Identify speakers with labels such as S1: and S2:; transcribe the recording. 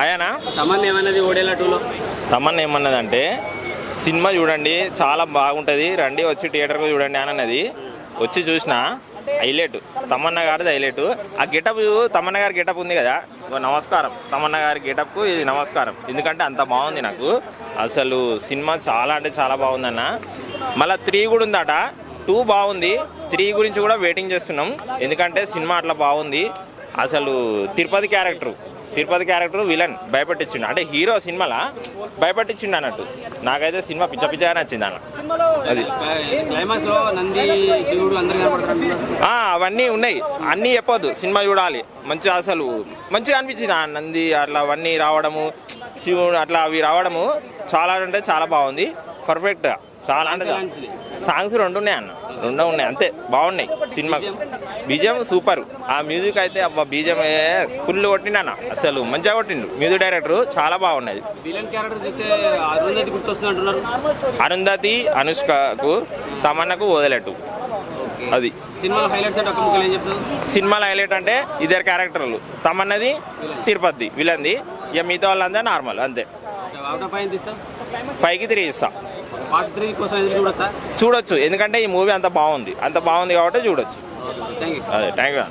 S1: ఆయనా
S2: తమన్నా ఏమన్నది ఓడేలా 2లో?
S1: తమన్నా ఏమన్నదంటే సినిమా చూడండి చాలా బాగుంటుంది, రండి వచ్చి థియేటర్కి చూడండి అని అన్నది. వచ్చి చూసిన హైలైట్, తమన్నా గారిది హైలైట్. ఆ గెటప్, తమన్నా గారి గెటప్ ఉంది కదా, నమస్కారం తమన్నా గారి గెటప్కు ఇది నమస్కారం. ఎందుకంటే అంత బాగుంది నాకు అసలు సినిమా, చాలా అంటే చాలా బాగుందన్న. మళ్ళీ 3 కూడా ఉందట, 2 బాగుంది, 3 గురించి కూడా వెయిటింగ్ చేస్తున్నాం. ఎందుకంటే సినిమా అట్లా బాగుంది అసలు. తిరుపతి క్యారెక్టర్ విలన్ భయపెట్టించిండు, అంటే హీరో సినిమాలా భయపెట్టించిండు అన్నట్టు. నాకైతే సినిమా పిచ్చగా నచ్చింది అన్న. అది అవన్నీ ఉన్నాయి, అన్నీ చెప్పొద్దు, సినిమా చూడాలి. మంచిగా అసలు మంచిగా అనిపించింది. నంది అట్లా అవన్నీ రావడము, శివుడు అట్లా అవి రావడము చాలా అంటే చాలా బాగుంది, పర్ఫెక్ట్గా. చాలా అంటే సాంగ్స్ 2 ఉన్నాయి అన్న, 2 ఉన్నాయి అంతే, బాగున్నాయి. Cinema BGM super. ఆ మ్యూజిక్ అయితే అబ్బా, బీజిఎం ఫుల్ కొట్టిండు అన్న, అసలు మంచిగా కొట్టిండు మ్యూజిక్ డైరెక్టర్, చాలా బాగున్నది. అరుంధతి అనుష్కకు, తమన్నకు వదిలేట్టు. అది సినిమాలో హైలైట్ అంటే 2 క్యారెక్టర్లు, తమన్నది తిరుపతి విలన్ది, ఇక మిగతా వాళ్ళంతా నార్మల్ అంతే. 5కి 3 ఇస్తా. చూడొచ్చు, ఎందుకంటే ఈ మూవీ అంత బాగుంది కాబట్టి చూడొచ్చు. అదే థ్యాంక్ యూ.